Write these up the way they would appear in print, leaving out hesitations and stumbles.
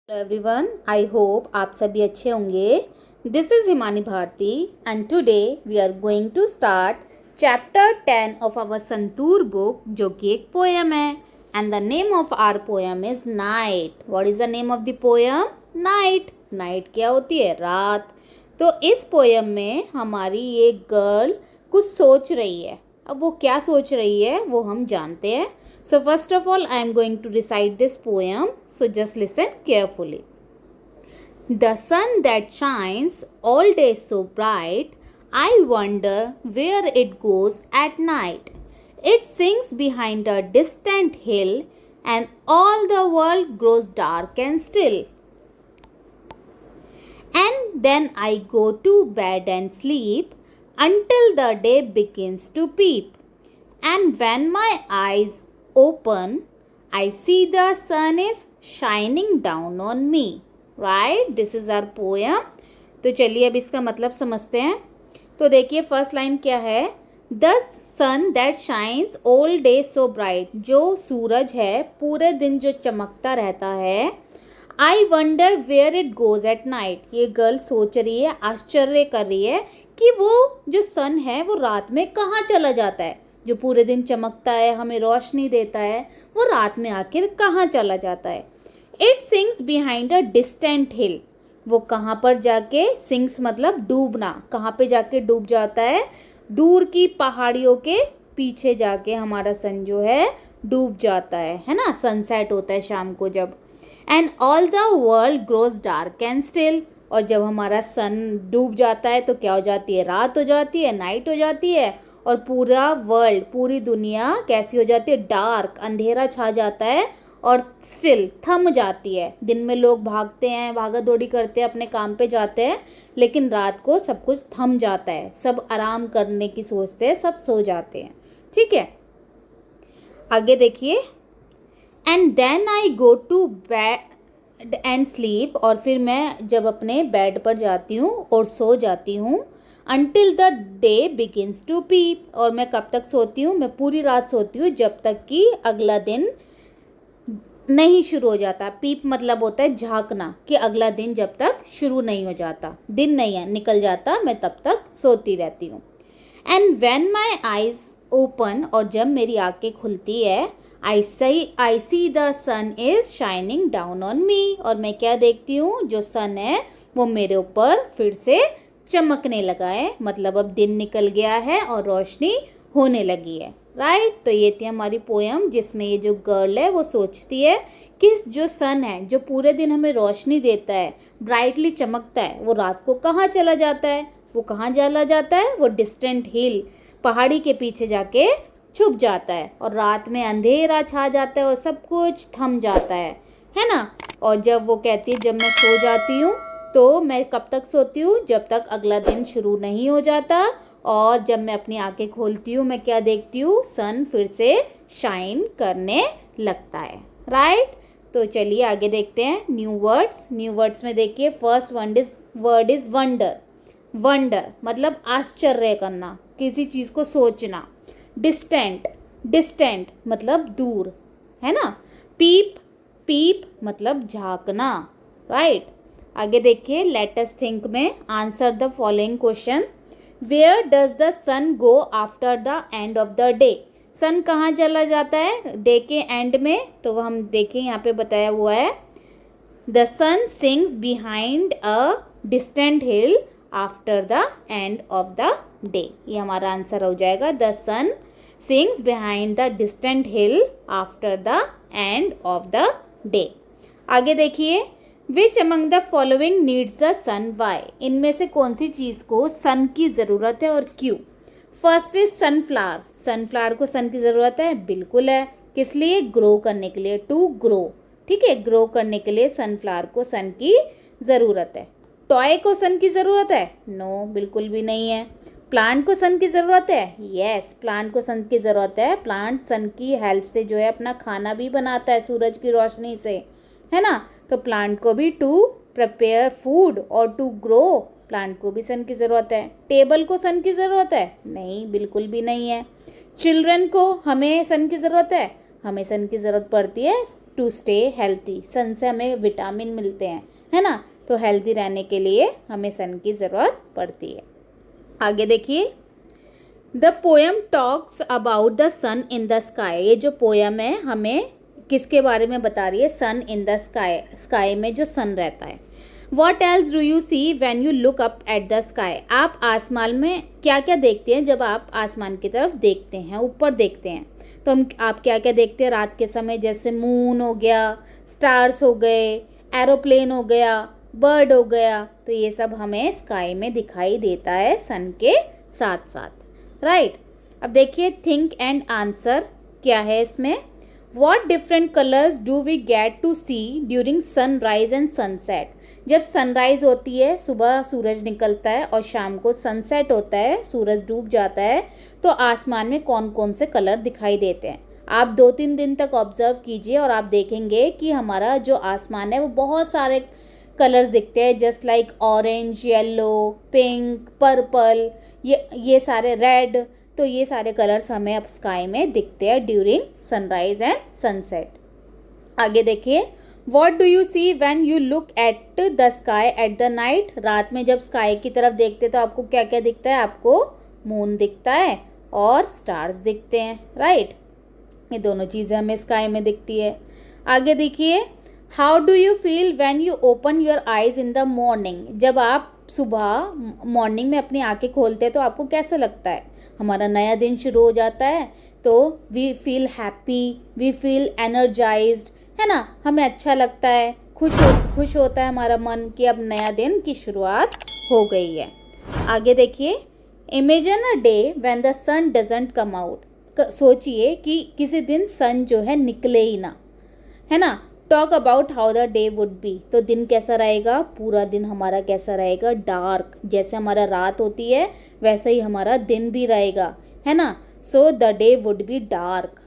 Hello everyone, I hope आप सभी अच्छे होंगे। This is Himani Bharati and today we are going to start chapter 10 of our Santoor book, जो कि एक पोएम है। And the name of our poem is night. What is the name of the poem? Night. Night क्या होती है? रात। तो इस पोएम में हमारी एक गर्ल कुछ सोच रही है। अब वो क्या सोच रही है वो हम जानते हैं। So first of all, I am going to recite this poem. So just listen carefully. The sun that shines all day so bright, I wonder where it goes at night. It sinks behind a distant hill, and all the world grows dark and still. And then I go to bed and sleep until the day begins to peep. And when my eyes open, I see the sun is shining down on me. Right? This is our poem. तो चलिए अब इसका मतलब समझते हैं। तो देखिए first line क्या है? The sun that shines all day so bright. जो सूरज है पूरे दिन जो चमकता रहता है। I wonder where it goes at night. ये गर्ल सोच रही है, आश्चर्य कर रही है कि वो जो सन है वो रात में कहाँ चला जाता है। जो पूरे दिन चमकता है, हमें रोशनी देता है, वो रात में आखिर कहाँ चला जाता है। It sinks behind a distant hill. वो कहाँ पर जाके, सिंक्स मतलब डूबना, कहाँ पे जाके डूब जाता है? दूर की पहाड़ियों के पीछे जाके हमारा सन जो है डूब जाता है ना। सनसेट होता है शाम को जब। And all the world grows dark and still. और जब हमारा सन डूब जाता है तो क्या हो जाती है? रात हो जाती है, नाइट हो जाती है। और पूरा वर्ल्ड, पूरी दुनिया कैसी हो जाती है? डार्क, अंधेरा छा जाता है और स्टिल, थम जाती है। दिन में लोग भागते हैं, भागा दौड़ी करते हैं, अपने काम पे जाते हैं, लेकिन रात को सब कुछ थम जाता है। सब आराम करने की सोचते हैं, सब सो जाते हैं। ठीक है, आगे देखिए। And then I go to bed and sleep. और फिर मैं जब अपने बेड पर जाती हूँ और सो जाती हूँ। Until the day begins to peep। और मैं कब तक सोती हूँ? मैं पूरी रात सोती हूँ जब तक कि अगला दिन नहीं शुरू हो जाता। पीप मतलब होता है झांकना, कि अगला दिन जब तक शुरू नहीं हो जाता, दिन नहीं है निकल जाता, मैं तब तक सोती रहती हूँ। And when my eyes open. और जब मेरी आंखें खुलती है, I see the sun is shining down on me. और मैं क्या देखती हूँ? जो सन है वो मेरे ऊपर फिर से चमकने लगा है। मतलब अब दिन निकल गया है और रोशनी होने लगी है। राइट? तो ये थी हमारी पोयम, जिसमें ये जो गर्ल है वो सोचती है कि जो सन है, जो पूरे दिन हमें रोशनी देता है, ब्राइटली चमकता है, वो रात को कहाँ चला जाता है? वो कहाँ चला जाता है? वो डिस्टेंट हिल, पहाड़ी के पीछे जाके छुप जाता है। और रात में अंधेरा छा जाता है और सब कुछ थम जाता है ना। और जब वो कहती है जब मैं सो जाती हूँ, तो मैं कब तक सोती हूँ? जब तक अगला दिन शुरू नहीं हो जाता। और जब मैं अपनी आंखें खोलती हूँ, मैं क्या देखती हूँ? सन फिर से शाइन करने लगता है। राइट? तो चलिए आगे देखते हैं न्यू वर्ड्स। न्यू वर्ड्स में देखिए first word is wonder. Wonder मतलब आश्चर्य करना, किसी चीज़ को सोचना। डिस्टेंट, डिस्टेंट मतलब दूर, है ना। पीप, पीप मतलब झांकना। राइट? आगे देखिए लेट अस थिंक में answer the following question. Where does the sun go after the end of the day? Sun कहाँ चला जाता है डे के एंड में? तो हम देखें यहाँ पे बताया हुआ है the sun sinks behind a distant hill after the end of the day. ये हमारा आंसर हो जाएगा। The sun sinks behind the distant hill after the end of the day. आगे देखिए which among the following needs the sun why? इनमें से कौन सी चीज़ को सन की ज़रूरत है और क्यों? First is sunflower. सनफ्लावर को सन की ज़रूरत है, बिल्कुल है। किस लिए? ग्रो करने के लिए, टू ग्रो। ठीक है, ग्रो करने के लिए सनफ्लावर को सन की ज़रूरत है। टॉय को सन की ज़रूरत है? नो, बिल्कुल भी नहीं है। प्लांट को सन की ज़रूरत है? यस, प्लांट को सन की ज़रूरत है। प्लांट सन की हेल्प से जो है अपना खाना भी बनाता है सूरज की रोशनी से, है ना। तो प्लांट को भी टू प्रिपेयर फूड और टू ग्रो, प्लांट को भी सन की ज़रूरत है। टेबल को सन की ज़रूरत है? नहीं, बिल्कुल भी नहीं है। चिल्ड्रन को हमें सन की ज़रूरत है? हमें सन की ज़रूरत पड़ती है टू स्टे हेल्थी। सन से हमें विटामिन मिलते हैं, है ना, तो हेल्थी रहने के लिए हमें सन की ज़रूरत पड़ती है। आगे देखिए, the poem talks about the sun in the sky. ये जो पोएम है हमें किसके बारे में बता रही है? Sun in the sky, sky में जो सन रहता है। What else do you see when you look up at the sky. आप आसमान में क्या क्या देखते हैं जब आप आसमान की तरफ देखते हैं, ऊपर देखते हैं? तो आप क्या क्या देखते हैं रात के समय? जैसे मून हो गया, स्टार्स हो गए, एरोप्लेन हो गया, बर्ड हो गया, तो ये सब हमें स्काई में दिखाई देता है सन के साथ साथ, राइट। अब देखिए, थिंक एंड आंसर क्या है इसमें। What different colours do we get to see during sunrise and sunset. जब सनराइज होती है, सुबह सूरज निकलता है, और शाम को सनसेट होता है, सूरज डूब जाता है, तो आसमान में कौन कौन से कलर दिखाई देते हैं? आप 2-3 दिन तक ऑब्जर्व कीजिए और आप देखेंगे कि हमारा जो आसमान है वो बहुत सारे कलर्स दिखते हैं, just like orange, yellow, pink, purple, ये सारे रेड। तो ये सारे कलर्स हमें अब स्काई में दिखते हैं ड्यूरिंग सनराइज एंड सनसेट। आगे देखिए, what do you see when you look at the sky at the night. रात में जब स्काई की तरफ देखते तो आपको क्या क्या दिखता है? आपको मून दिखता है और स्टार्स दिखते हैं, राइट। ये दोनों चीज़ें हमें स्काई में दिखती है। आगे देखिए, how do you feel when you open your eyes in the morning. जब आप सुबह मॉर्निंग में अपनी आंखें खोलते हैं तो आपको कैसा लगता है? हमारा नया दिन शुरू हो जाता है, तो we feel happy, we feel energised, है ना, हमें अच्छा लगता है, खुश होता है हमारा मन कि अब नया दिन की शुरुआत हो गई है। आगे देखिए, imagine a day when the sun doesn't come out. सोचिए कि किसी दिन सन जो है निकले ही ना, है ना। Talk about how the day would B. तो दिन कैसा रहेगा? पूरा दिन हमारा कैसा रहेगा? डार्क। जैसे हमारा रात होती है वैसे ही हमारा दिन भी रहेगा, है ना। So the day would be dark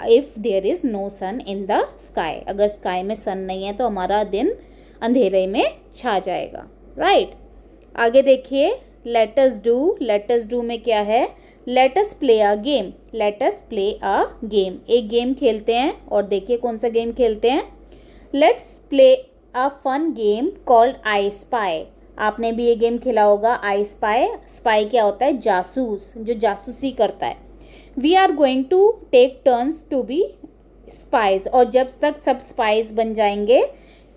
if there is no sun in the sky. अगर स्काई में सन नहीं है तो हमारा दिन अंधेरे में छा जाएगा, राइट। आगे देखिए, लेट अस डू में क्या है? Let us play a game. Let us play a game. एक गेम खेलते हैं, और देखिए कौन सा गेम खेलते हैं। Let's play a fun game called I spy. आपने भी ये गेम खेला होगा, आई स्पाई। स्पाई क्या होता है? जासूस, जो जासूसी करता है। We are going to take turns to be spies. और जब तक सब स्पाइज बन जाएंगे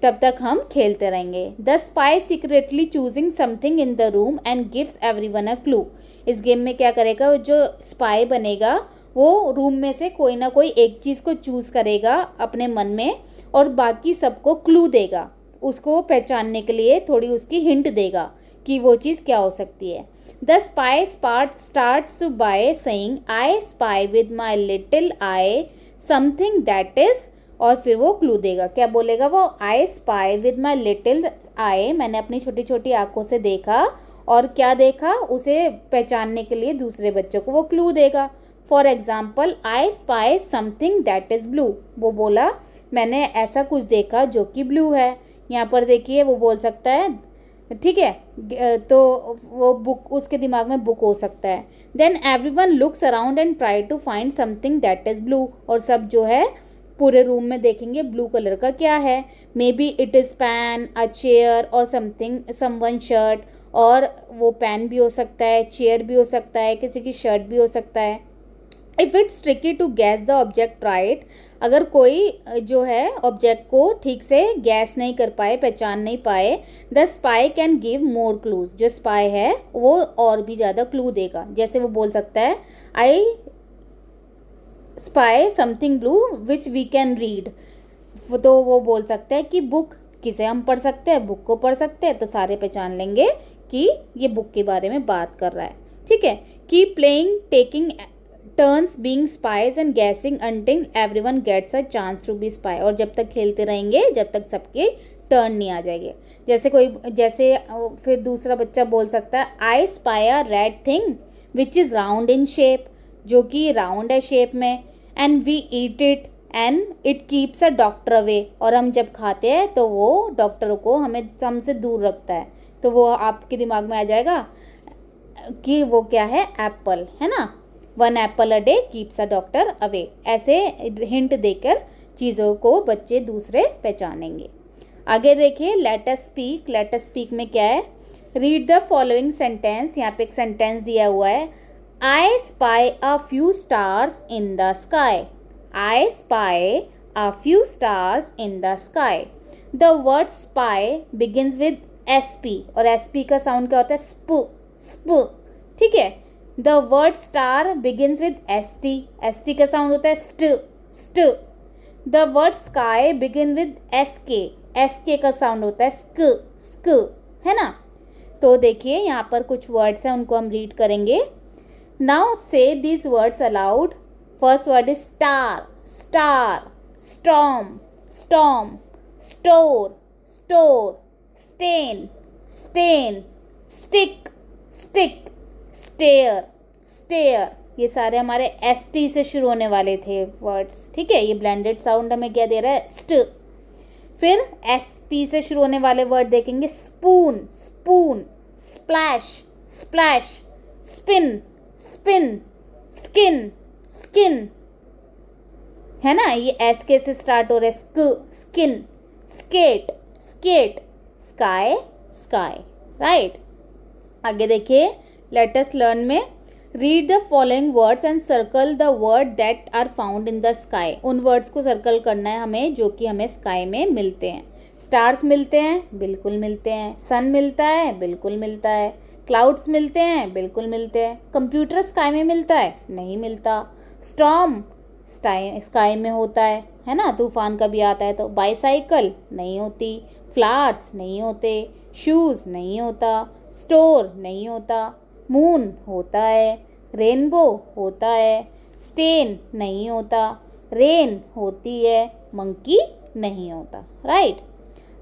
तब तक हम खेलते रहेंगे। The spy secretly choosing something in the room and gives everyone a clue. इस गेम में क्या करेगा? जो स्पाई बनेगा वो रूम में से कोई ना कोई एक चीज़ को चूज़ करेगा अपने मन में, और बाकी सबको क्लू देगा, उसको पहचानने के लिए थोड़ी उसकी हिंट देगा कि वो चीज़ क्या हो सकती है। The spy starts by saying I spy with my little I something that is, और फिर वो क्लू देगा। क्या बोलेगा वो? I spy with my little आई। मैंने अपनी छोटी छोटी आंखों से देखा, और क्या देखा? उसे पहचानने के लिए दूसरे बच्चों को वो क्लू देगा। For example, I spy something that is blue. वो बोला मैंने ऐसा कुछ देखा जो कि ब्लू है। यहाँ पर देखिए वो बोल सकता है, ठीक है, तो वो बुक, उसके दिमाग में बुक हो सकता है। Then everyone looks around and try to find something that is blue. और सब जो है पूरे रूम में देखेंगे ब्लू कलर का क्या है। May be it is pan, a chair और समथिंग, समवन शर्ट। और वो पेन भी हो सकता है, चेयर भी हो सकता है, किसी की शर्ट भी हो सकता है। If it's tricky to guess the object right. अगर कोई जो है ऑब्जेक्ट को ठीक से गैस नहीं कर पाए, पहचान नहीं पाए, the spy can give more clues. जो स्पाई है वो और भी ज़्यादा क्लू देगा। जैसे वो बोल सकता है I spy something blue which we can read. तो वो बोल सकता है कि बुक, किसे हम पढ़ सकते हैं? बुक को पढ़ सकते हैं, तो सारे पहचान लेंगे कि ये बुक के बारे में बात कर रहा है, ठीक है। Keep playing taking turns being spies and guessing until everyone gets a chance to be spy. और जब तक खेलते रहेंगे जब तक सबके टर्न नहीं आ जाएंगे। जैसे फिर दूसरा बच्चा बोल सकता है I spy a red thing which is round in shape. जो कि राउंड है शेप में। And we eat it and it keeps a doctor away. और हम जब खाते हैं तो वो डॉक्टर को हमसे दूर रखता है। तो वो आपके दिमाग में आ जाएगा कि वो क्या है? एप्पल, है ना। 1 Apple a day keeps a doctor away. ऐसे हिंट देकर चीज़ों को बच्चे दूसरे पहचानेंगे। आगे देखिए, लेट अस स्पीक। लेट अस स्पीक में क्या है? Read the following sentence. यहाँ पे एक सेंटेंस दिया हुआ है, I spy a few stars in the sky. I spy a few stars in the sky. The word spy begins with SP, और SP का साउंड क्या होता है? स्पू, स्पू, ठीक है। The word star begins with ST, ST का sound होता है स्ट, स्ट। The word sky begin with SK, SK का साउंड होता है स्क, स्क, है ना। तो देखिए यहाँ पर कुछ वर्ड्स हैं, उनको हम रीड करेंगे। Now say these words aloud. First word is star, star, storm, storm, store, store, stain, stain, stick, stick, stair, stair. ये सारे हमारे ST से शुरू होने वाले थे वर्ड्स, ठीक है। ये ब्लेंडेड साउंड हमें क्या दे रहा है? स्ट। फिर SP से शुरू होने वाले वर्ड देखेंगे, spoon, spoon, splash, splash, spin, spin, skin, skin, है ना। ये SK से स्टार्ट हो रहा है, स्क, skin, skate, skate, sky, sky, right. आगे देखिए, लेट अस लर्न में read the following words and circle the word that are found in the sky. उन वर्ड्स को सर्कल करना है हमें जो कि हमें स्काई में मिलते हैं। स्टार्स मिलते हैं, बिल्कुल मिलते हैं। सन मिलता है, बिल्कुल मिलता है। क्लाउड्स मिलते हैं, बिल्कुल मिलते हैं। कंप्यूटर स्काई में मिलता है? नहीं मिलता। स्टॉर्म स्काई में होता है ना, तूफान कभी आता है तो। बाईसाइकिल नहीं होती। फ्लावर्स नहीं होते। शूज़ नहीं होता। स्टोर नहीं होता। मून होता है। रेनबो होता है। स्टेन नहीं होता। रेन होती है। मंकी नहीं होता, राइट।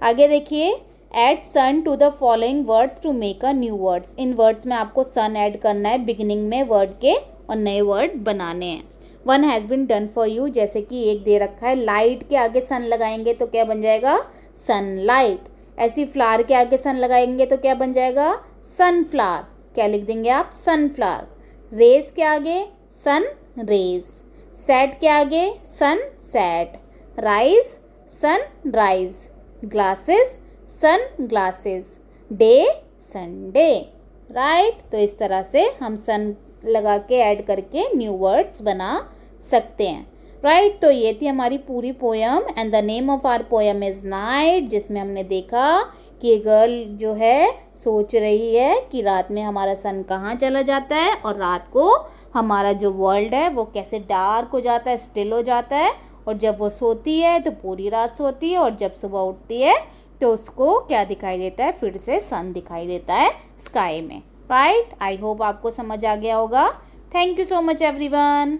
आगे देखिए, add sun to the following words to make a new words. इन वर्ड्स में आपको सन ऐड करना है बिगिनिंग में वर्ड के, और नए वर्ड बनाने हैं। One has been done for you, जैसे कि एक दे रखा है, लाइट के आगे सन लगाएंगे तो क्या बन जाएगा? सनलाइट। ऐसी फ्लावर के आगे सन लगाएंगे तो क्या बन जाएगा? सनफ्लावर। क्या लिख देंगे आप? सनफ्लावर। रेस के आगे सन रेज। सेट के आगे sunset. Rise sunrise. Glasses sunglasses. Day Sunday, right. तो इस तरह से हम सन लगा के ऐड करके न्यू वर्ड्स बना सकते हैं, राइट। तो ये थी हमारी पूरी poem, and the name of our poem is night, जिसमें हमने देखा कि ये गर्ल जो है सोच रही है कि रात में हमारा सन कहाँ चला जाता है, और रात को हमारा जो वर्ल्ड है वो कैसे डार्क हो जाता है, स्टिल हो जाता है। और जब वो सोती है तो पूरी रात सोती है, और जब सुबह उठती है तो उसको क्या दिखाई देता है? फिर से सन दिखाई देता है स्काई में, राइट। आई होप आपको समझ आ गया होगा। Thank you so much everyone.